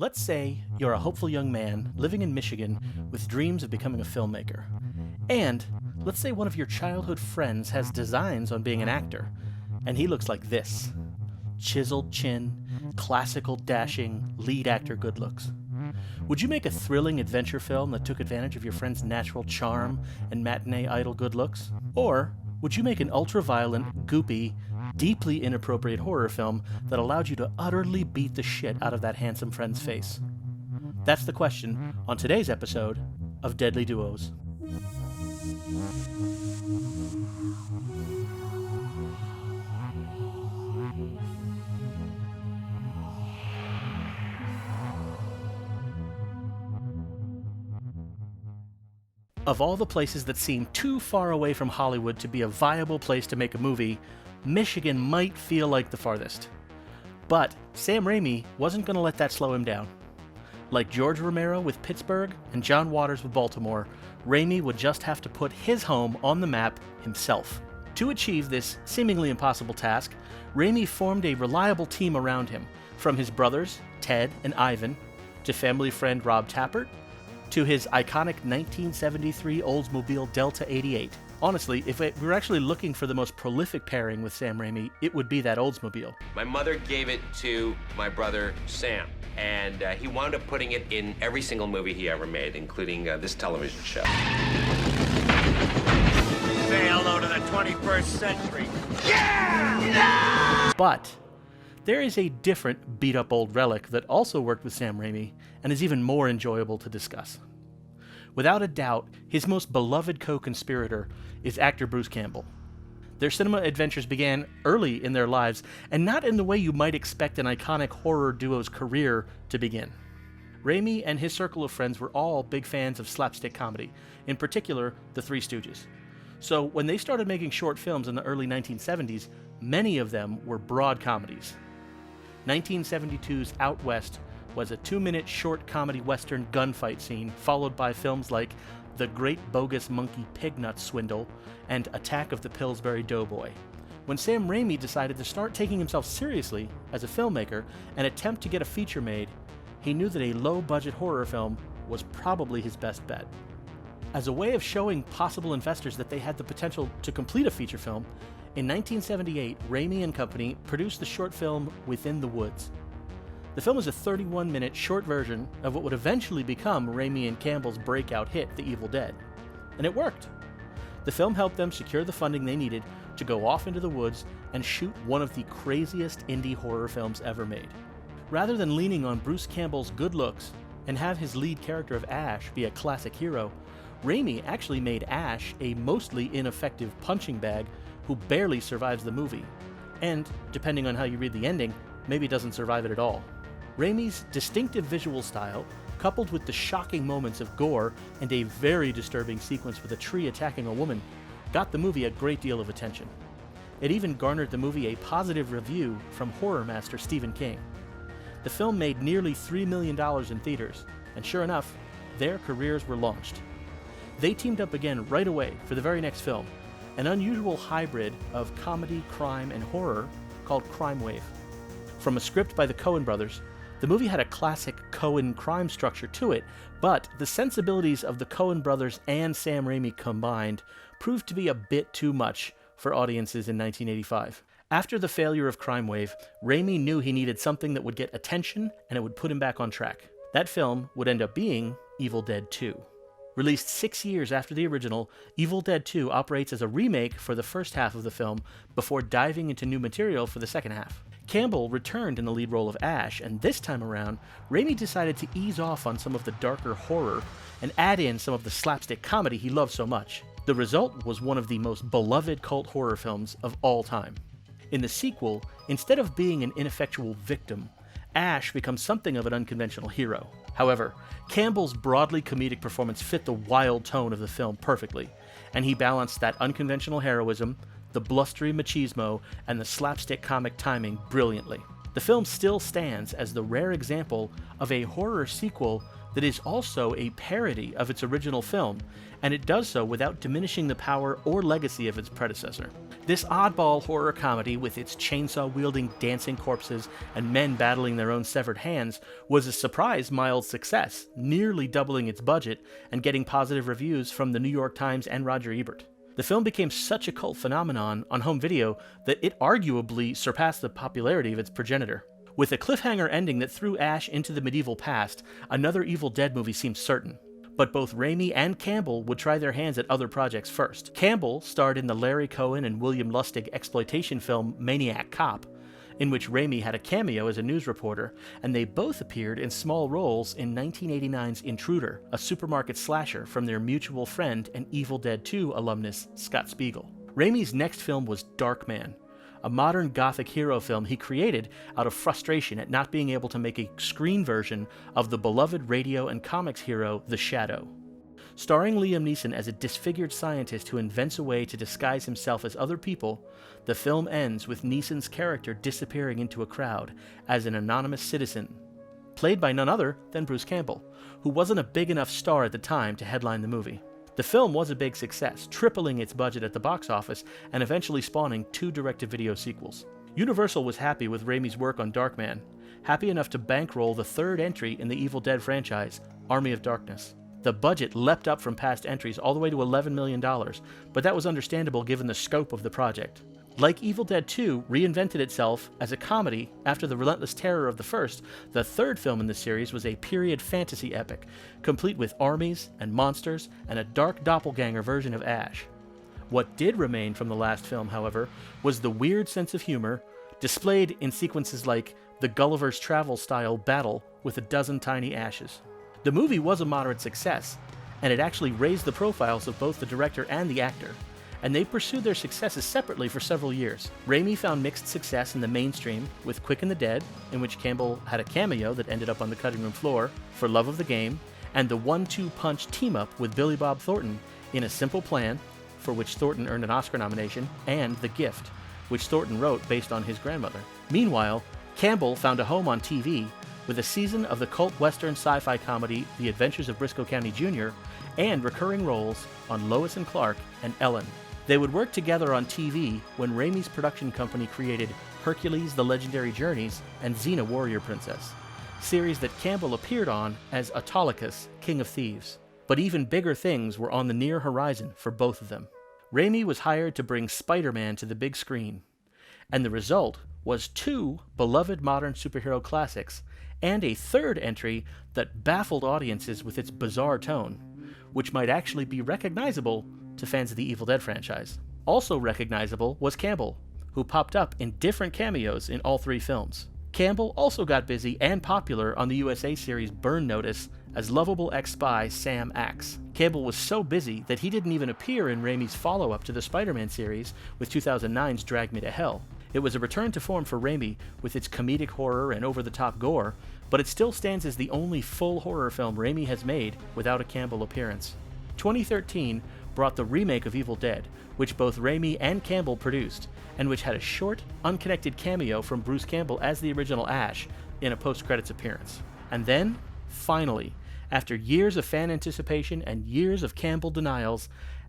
Let's say you're a hopeful young man living in Michigan with dreams of becoming a filmmaker. And let's say one of your childhood friends has designs on being an actor, and he looks like this. Chiseled chin, classical dashing, lead actor good looks. Would you make a thrilling adventure film that took advantage of your friend's natural charm and matinee idol good looks? Or would you make an ultra-violent, goopy, deeply inappropriate horror film that allowed you to utterly beat the shit out of that handsome friend's face? That's the question on today's episode of Deadly Duos. Of all the places that seem too far away from Hollywood to be a viable place to make a movie, Michigan might feel like the farthest. But Sam Raimi wasn't going to let that slow him down. Like George Romero with Pittsburgh and John Waters with Baltimore, Raimi would just have to put his home on the map himself. To achieve this seemingly impossible task, Raimi formed a reliable team around him, from his brothers, Ted and Ivan, to family friend Rob Tappert, to his iconic 1973 Oldsmobile Delta 88. Honestly, if we were actually looking for the most prolific pairing with Sam Raimi, it would be that Oldsmobile. My mother gave it to my brother Sam, and he wound up putting it in every single movie he ever made, including this television show. Say hello to the 21st century. Yeah! But there is a different beat-up old relic that also worked with Sam Raimi and is even more enjoyable to discuss. Without a doubt, his most beloved co-conspirator is actor Bruce Campbell. Their cinema adventures began early in their lives, and not in the way you might expect an iconic horror duo's career to begin. Raimi and his circle of friends were all big fans of slapstick comedy, in particular, The Three Stooges. So when they started making short films in the early 1970s, many of them were broad comedies. 1972's Out West was a 2-minute short comedy western gunfight scene, followed by films like The Great Bogus Monkey Pignut Swindle and Attack of the Pillsbury Doughboy. When Sam Raimi decided to start taking himself seriously as a filmmaker and attempt to get a feature made, he knew that a low-budget horror film was probably his best bet. As a way of showing possible investors that they had the potential to complete a feature film, in 1978, Raimi and Company produced the short film Within the Woods. The film is a 31-minute short version of what would eventually become Raimi and Campbell's breakout hit, The Evil Dead. And it worked. The film helped them secure the funding they needed to go off into the woods and shoot one of the craziest indie horror films ever made. Rather than leaning on Bruce Campbell's good looks and have his lead character of Ash be a classic hero, Raimi actually made Ash a mostly ineffective punching bag who barely survives the movie, and, depending on how you read the ending, maybe doesn't survive it at all. Raimi's distinctive visual style, coupled with the shocking moments of gore and a very disturbing sequence with a tree attacking a woman, got the movie a great deal of attention. It even garnered the movie a positive review from horror master Stephen King. The film made nearly $3 million in theaters, and sure enough, their careers were launched. They teamed up again right away for the very next film, an unusual hybrid of comedy, crime, and horror called Crime Wave. From a script by the Coen brothers, the movie had a classic Coen crime structure to it, but the sensibilities of the Coen brothers and Sam Raimi combined proved to be a bit too much for audiences in 1985. After the failure of Crime Wave, Raimi knew he needed something that would get attention and it would put him back on track. That film would end up being Evil Dead 2. Released 6 years after the original, Evil Dead 2 operates as a remake for the first half of the film before diving into new material for the second half. Campbell returned in the lead role of Ash, and this time around, Raimi decided to ease off on some of the darker horror and add in some of the slapstick comedy he loved so much. The result was one of the most beloved cult horror films of all time. In the sequel, instead of being an ineffectual victim, Ash becomes something of an unconventional hero. However, Campbell's broadly comedic performance fit the wild tone of the film perfectly, and he balanced that unconventional heroism, the blustery machismo, and the slapstick comic timing brilliantly. The film still stands as the rare example of a horror sequel that is also a parody of its original film, and it does so without diminishing the power or legacy of its predecessor. This oddball horror comedy, with its chainsaw-wielding dancing corpses and men battling their own severed hands, was a surprise mild success, nearly doubling its budget and getting positive reviews from the New York Times and Roger Ebert. The film became such a cult phenomenon on home video that it arguably surpassed the popularity of its progenitor. With a cliffhanger ending that threw Ash into the medieval past, another Evil Dead movie seemed certain. But both Raimi and Campbell would try their hands at other projects first. Campbell starred in the Larry Cohen and William Lustig exploitation film Maniac Cop, in which Raimi had a cameo as a news reporter, and they both appeared in small roles in 1989's Intruder, a supermarket slasher from their mutual friend and Evil Dead 2 alumnus Scott Spiegel. Raimi's next film was Darkman, a modern gothic hero film he created out of frustration at not being able to make a screen version of the beloved radio and comics hero The Shadow. Starring Liam Neeson as a disfigured scientist who invents a way to disguise himself as other people, the film ends with Neeson's character disappearing into a crowd as an anonymous citizen, played by none other than Bruce Campbell, who wasn't a big enough star at the time to headline the movie. The film was a big success, tripling its budget at the box office and eventually spawning 2 direct-to-video sequels. Universal was happy with Raimi's work on Darkman, happy enough to bankroll the 3rd entry in the Evil Dead franchise, Army of Darkness. The budget leapt up from past entries all the way to $11 million, but that was understandable given the scope of the project. Like Evil Dead 2 reinvented itself as a comedy after the relentless terror of the first, the 3rd film in the series was a period fantasy epic, complete with armies and monsters and a dark doppelganger version of Ash. What did remain from the last film, however, was the weird sense of humor, displayed in sequences like the Gulliver's Travel-style battle with a dozen tiny ashes. The movie was a moderate success, and it actually raised the profiles of both the director and the actor, and they pursued their successes separately for several years. Raimi found mixed success in the mainstream with Quick and the Dead, in which Campbell had a cameo that ended up on the cutting room floor, for Love of the Game, and the 1-2 punch team-up with Billy Bob Thornton in A Simple Plan, for which Thornton earned an Oscar nomination, and The Gift, which Thornton wrote based on his grandmother. Meanwhile, Campbell found a home on TV with a season of the cult western sci-fi comedy The Adventures of Briscoe County Jr., and recurring roles on Lois and Clark and Ellen. They would work together on TV when Raimi's production company created Hercules: The Legendary Journeys and Xena: Warrior Princess, series that Campbell appeared on as Autolycus, King of Thieves. But even bigger things were on the near horizon for both of them. Raimi was hired to bring Spider-Man to the big screen, and the result was 2 beloved modern superhero classics and a 3rd entry that baffled audiences with its bizarre tone, which might actually be recognizable to fans of the Evil Dead franchise. Also recognizable was Campbell, who popped up in different cameos in all 3 films. Campbell also got busy and popular on the USA series Burn Notice as lovable ex-spy Sam Axe. Campbell was so busy that he didn't even appear in Raimi's follow-up to the Spider-Man series with 2009's Drag Me to Hell. It was a return to form for Raimi with its comedic horror and over-the-top gore, but it still stands as the only full horror film Raimi has made without a Campbell appearance. 2013 brought the remake of Evil Dead, which both Raimi and Campbell produced, and which had a short, unconnected cameo from Bruce Campbell as the original Ash in a post-credits appearance. And then, finally, after years of fan anticipation and years of Campbell denials,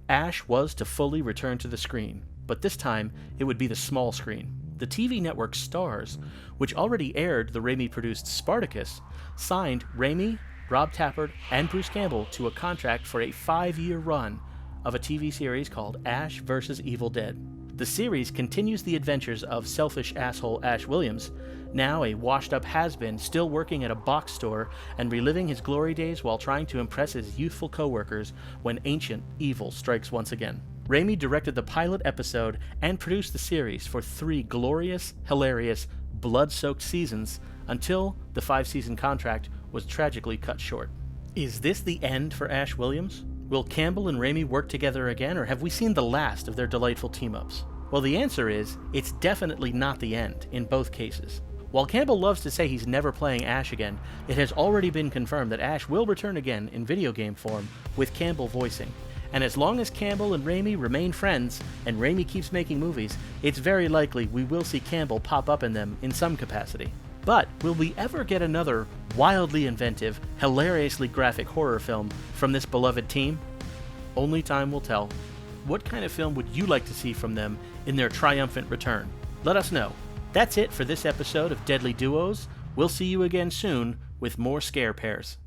Ash was to fully return to the screen, but this time it would be the small screen. The TV network Starz, which already aired the Raimi-produced Spartacus, signed Raimi, Rob Tappert, and Bruce Campbell to a contract for a 5-year run of a TV series called Ash vs. Evil Dead. The series continues the adventures of selfish asshole Ash Williams, now a washed-up has-been still working at a box store and reliving his glory days while trying to impress his youthful co-workers when ancient evil strikes once again. Raimi directed the pilot episode and produced the series for 3 glorious, hilarious, blood-soaked seasons until the 5-season contract was tragically cut short. Is this the end for Ash Williams? Will Campbell and Raimi work together again, or have we seen the last of their delightful team-ups? Well, the answer is, it's definitely not the end in both cases. While Campbell loves to say he's never playing Ash again, it has already been confirmed that Ash will return again in video game form with Campbell voicing. And as long as Campbell and Raimi remain friends, and Raimi keeps making movies, it's very likely we will see Campbell pop up in them in some capacity. But will we ever get another wildly inventive, hilariously graphic horror film from this beloved team? Only time will tell. what kind of film would you like to see from them in their triumphant return? Let us know. That's it for this episode of Deadly Duos. We'll see you again soon with more scare pairs.